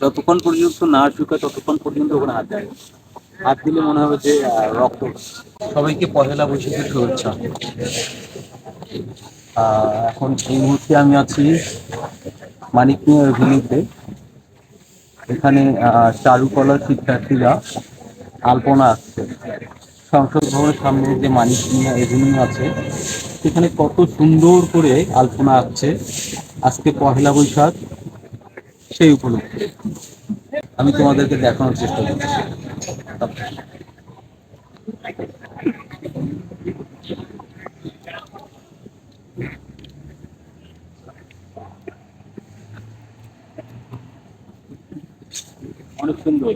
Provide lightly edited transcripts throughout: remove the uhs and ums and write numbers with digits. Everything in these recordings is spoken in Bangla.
যতক্ষণ পর্যন্ত না শুকায় ততক্ষণ পর্যন্ত ওখানে হাত দেয়। হাত দিলে মনে হবে যে রক্ত। সবাইকে পহেলা বৈশাখের শুভেচ্ছা। এখন এই মুহূর্তে আমি আছি মানিক মিয়া এভিনিউতে। এখানে চারুকলার শিক্ষার্থীরা আলপনা আঁকছে। সংসদ ভবনের সামনে যে মানিক মিয়া এভিনিউ আছে সেখানে কত সুন্দর করে আলপনা আঁকছে আজকে পহেলা বৈশাখ সেই উপলক্ষে। আমি তোমাদেরকে দেখানোর চেষ্টা করছি। অনেক সুন্দর,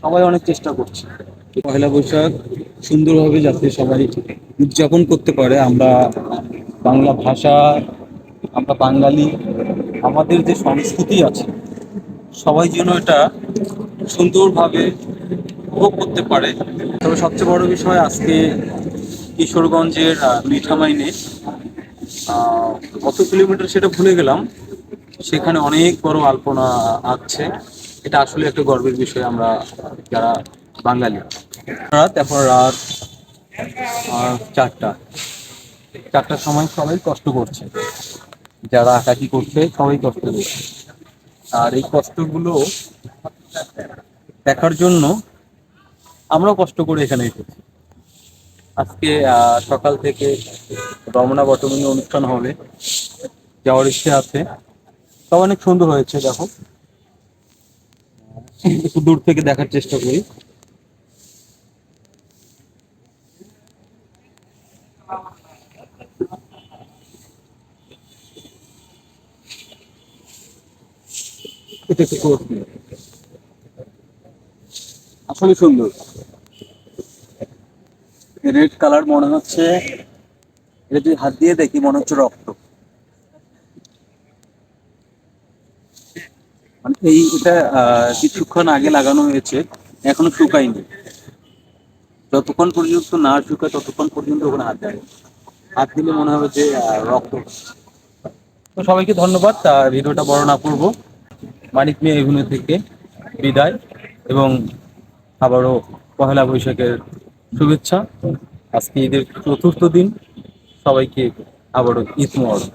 সবাই অনেক চেষ্টা করছে পহেলা বৈশাখ সুন্দরভাবে যাতে সবাই উদযাপন করতে পারে। আমরা বাংলা ভাষা, আমরা বাঙালি, আমাদের যে সংস্কৃতি আছে সবাই যেন এটা সুন্দরভাবে উপভোগ করতে পারে। তবে সবচেয়ে বড় বিষয় আজকে কিশোরগঞ্জের মিঠামাইনে কত কিলোমিটার সেটা ভুলে গেলাম, সেখানে অনেক বড় আলপনা আঁকছে। এটা আসলে একটা গর্বের বিষয়। আমরা যারা বাঙালি, এখন রাত 4টা, 4টার সময় সবাই কষ্ট করছে, যারা আঁকাকি করছে সবাই কষ্ট করছে। আর এই কষ্টগুলো দেখার জন্য আমরাও কষ্ট করে এখানে এসেছি। আজকে সকাল থেকে রমনা বটমূল্য অনুষ্ঠান হবে, যাওয়ার ইচ্ছে আছে। সব অনেক সুন্দর হয়েছে, দেখো একটু দূর থেকে দেখার চেষ্টা করি। এটা একটু close নিয়ে। আসলে সুন্দর, রেড কালার মনে হচ্ছে। এটা যদি হাত দিয়ে দেখি মনে হচ্ছে রক্ত। মানে এটা কিছুক্ষণ আগে লাগানো হয়েছে, এখনো শুকায়নি। যতক্ষণ পর্যন্ত না শুকায় ততক্ষণ পর্যন্ত ওখানে হাত দেয়। হাত দিলে মনে হবে যে রক্ত। তো সবাইকে ধন্যবাদ। ভিডিওটা বড় না করবো। মানিক মিয়া এভিনিউ থেকে বিদায়, এবং আবারও পহেলা বৈশাখের শুভেচ্ছা। আজকে ঈদের চতুর্থ দিন, সবাইকে আবারও ঈদ মোবারক।